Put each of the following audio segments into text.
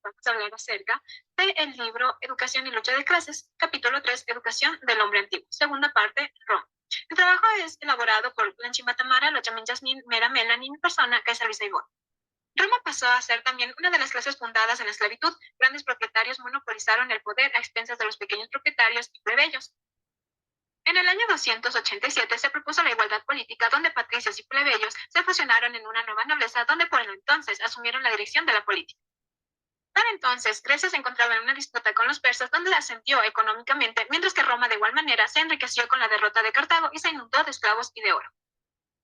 vamos a hablar acerca del libro Educación y lucha de clases, capítulo 3, Educación del hombre antiguo, segunda parte, Roma. El trabajo es elaborado por Lanchima Tamara, Lochamin Yasmin, Mera Melanie en persona, que es Alisa Ivonne. Roma pasó a ser también una de las clases fundadas en la esclavitud. Grandes propietarios monopolizaron el poder a expensas de los pequeños propietarios y plebeyos. En el año 287 se propuso la igualdad política, donde patricios y plebeyos se fusionaron en una nueva nobleza, donde por entonces asumieron la dirección de la política. Para entonces, Grecia se encontraba en una disputa con los persas, donde ascendió económicamente, mientras que Roma de igual manera se enriqueció con la derrota de Cartago y se inundó de esclavos y de oro.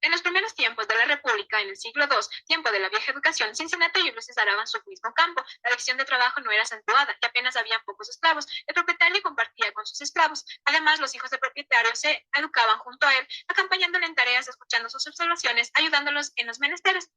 En los primeros tiempos de la República, en el siglo II, tiempo de la vieja educación, Cincinnati y Ulysses araban su mismo campo. La división de trabajo no era acentuada y apenas había pocos esclavos. El propietario compartía con sus esclavos. Además, los hijos del propietario se educaban junto a él, acompañándole en tareas, escuchando sus observaciones, ayudándolos en los menesteres.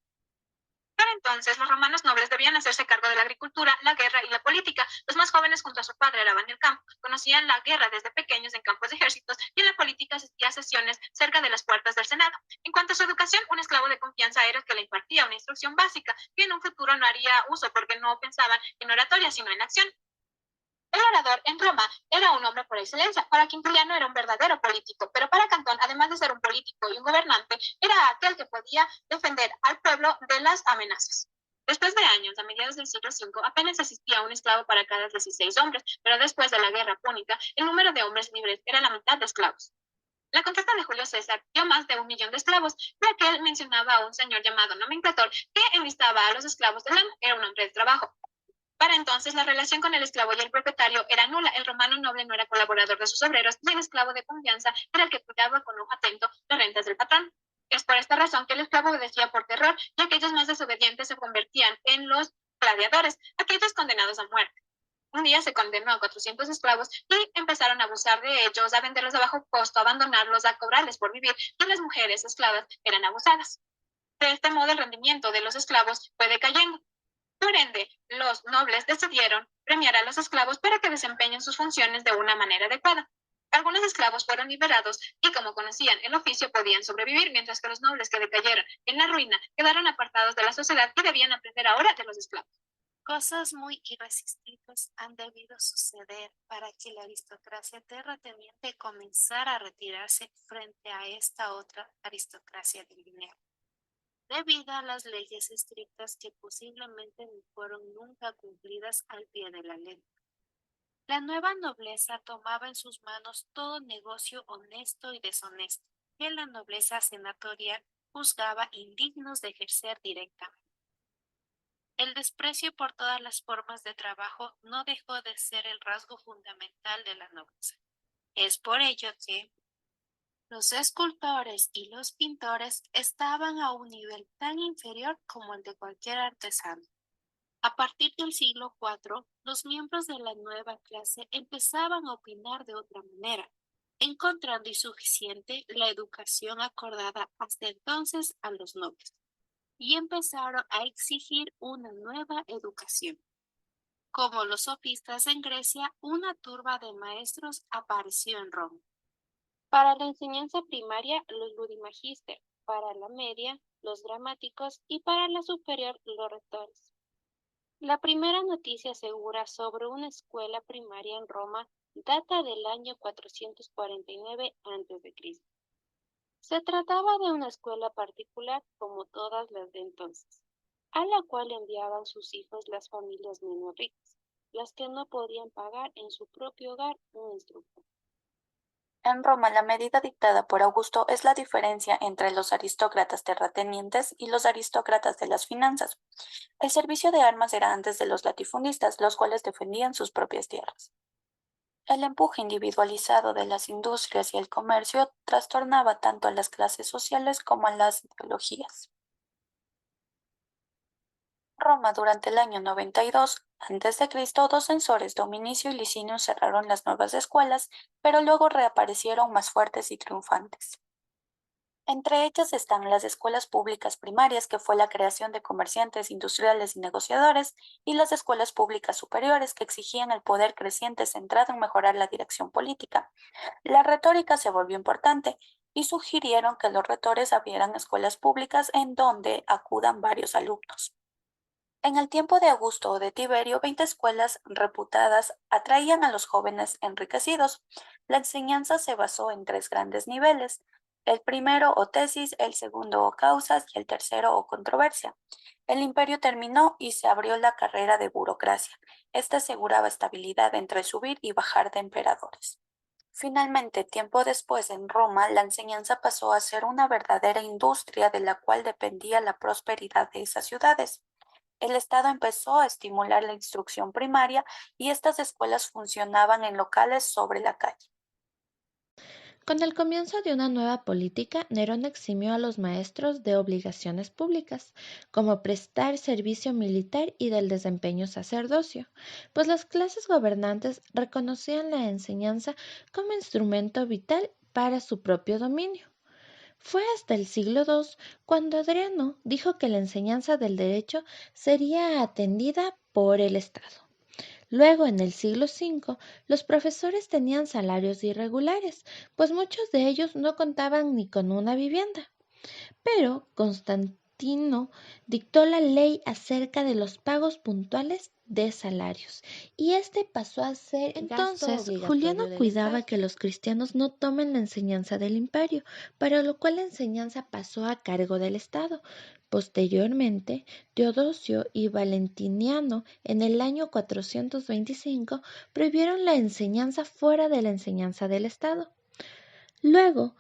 Para entonces, los romanos nobles debían hacerse cargo de la agricultura, la guerra y la política. Los más jóvenes junto a su padre araban el campo, conocían la guerra desde pequeños en campos de ejércitos y en la política asistía a sesiones cerca de las puertas del Senado. En cuanto a su educación, un esclavo de confianza era el que le impartía una instrucción básica que en un futuro no haría uso porque no pensaban en oratoria sino en acción. El orador en Roma era un hombre por excelencia. Para Quintiliano era un verdadero político, pero para Cantón, además de ser un político y un gobernante, era aquel que podía defender al pueblo de las amenazas. Después de años, a mediados del siglo V, apenas existía un esclavo para cada 16 hombres, pero después de la guerra púnica, el número de hombres libres era la mitad de esclavos. La contrata de Julio César dio más de 1 millón de esclavos, ya que él mencionaba a un señor llamado nomenclator que enlistaba a los esclavos del amo, era un hombre de trabajo. Para entonces, la relación con el esclavo y el propietario era nula. El romano noble no era colaborador de sus obreros y el esclavo de confianza era el que cuidaba con ojo atento las rentas del patrón. Es por esta razón que el esclavo obedecía por terror y aquellos más desobedientes se convertían en los gladiadores, aquellos condenados a muerte. Un día se condenó a 400 esclavos y empezaron a abusar de ellos, a venderlos a bajo costo, a abandonarlos, a cobrarles por vivir, y las mujeres esclavas eran abusadas. De este modo, el rendimiento de los esclavos fue decayendo. Por ende, los nobles decidieron premiar a los esclavos para que desempeñen sus funciones de una manera adecuada. Algunos esclavos fueron liberados y como conocían el oficio podían sobrevivir, mientras que los nobles que decayeron en la ruina quedaron apartados de la sociedad y debían aprender ahora de los esclavos. Cosas muy irresistibles han debido suceder para que la aristocracia terrateniente comenzara a retirarse frente a esta otra aristocracia del dinero, debido a las leyes estrictas que posiblemente no fueron nunca cumplidas al pie de la letra. La nueva nobleza tomaba en sus manos todo negocio honesto y deshonesto, que la nobleza senatorial juzgaba indignos de ejercer directamente. El desprecio por todas las formas de trabajo no dejó de ser el rasgo fundamental de la nobleza. Es por ello que los escultores y los pintores estaban a un nivel tan inferior como el de cualquier artesano. A partir del siglo IV, los miembros de la nueva clase empezaban a opinar de otra manera, encontrando insuficiente la educación acordada hasta entonces a los nobles, y empezaron a exigir una nueva educación. Como los sofistas en Grecia, una turba de maestros apareció en Roma. Para la enseñanza primaria, los ludimagister, para la media, los gramáticos y para la superior, los rectores. La primera noticia segura sobre una escuela primaria en Roma data del año 449 a.C. Se trataba de una escuela particular como todas las de entonces, a la cual enviaban sus hijos las familias menos ricas, las que no podían pagar en su propio hogar un instructor. En Roma, la medida dictada por Augusto es la diferencia entre los aristócratas terratenientes y los aristócratas de las finanzas. El servicio de armas era antes de los latifundistas, los cuales defendían sus propias tierras. El empuje individualizado de las industrias y el comercio trastornaba tanto a las clases sociales como a las ideologías. Roma, durante el año 92 a.C., dos censores, Dominicio y Licinio, cerraron las nuevas escuelas, pero luego reaparecieron más fuertes y triunfantes. Entre ellas están las escuelas públicas primarias, que fue la creación de comerciantes, industriales y negociadores, y las escuelas públicas superiores, que exigían el poder creciente centrado en mejorar la dirección política. La retórica se volvió importante y sugirieron que los retores abrieran escuelas públicas en donde acudan varios alumnos. En el tiempo de Augusto o de Tiberio, 20 escuelas reputadas atraían a los jóvenes enriquecidos. La enseñanza se basó en 3 grandes niveles: el primero o tesis, el segundo o causas y el tercero o controversia. El imperio terminó y se abrió la carrera de burocracia. Esta aseguraba estabilidad entre subir y bajar de emperadores. Finalmente, tiempo después, en Roma, la enseñanza pasó a ser una verdadera industria de la cual dependía la prosperidad de esas ciudades. El Estado empezó a estimular la instrucción primaria y estas escuelas funcionaban en locales sobre la calle. Con el comienzo de una nueva política, Nerón eximió a los maestros de obligaciones públicas, como prestar servicio militar y del desempeño sacerdocio, pues las clases gobernantes reconocían la enseñanza como instrumento vital para su propio dominio. Fue hasta el siglo II cuando Adriano dijo que la enseñanza del derecho sería atendida por el Estado. Luego, en el siglo V, los profesores tenían salarios irregulares, pues muchos de ellos no contaban ni con una vivienda. Pero Constantino dictó la ley acerca de los pagos puntuales de salarios, y este pasó a ser entonces Juliano cuidaba que los cristianos no tomen la enseñanza del imperio, para lo cual la enseñanza pasó a cargo del Estado. Posteriormente, Teodosio y Valentiniano en el año 425 prohibieron la enseñanza fuera de la enseñanza del Estado. Luego,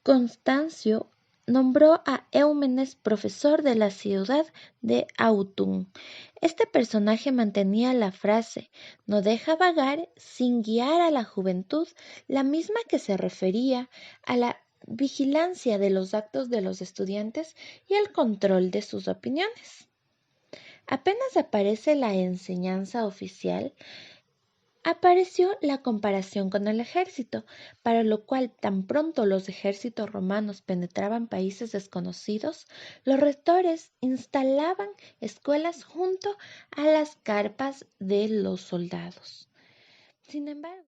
Constancio nombró a Eumenes profesor de la ciudad de Autun. Este personaje mantenía la frase "no deja vagar" sin guiar a la juventud, la misma que se refería a la vigilancia de los actos de los estudiantes y el control de sus opiniones. Apenas aparece la enseñanza oficial, apareció la comparación con el ejército, para lo cual tan pronto los ejércitos romanos penetraban países desconocidos, los retores instalaban escuelas junto a las carpas de los soldados. Sin embargo,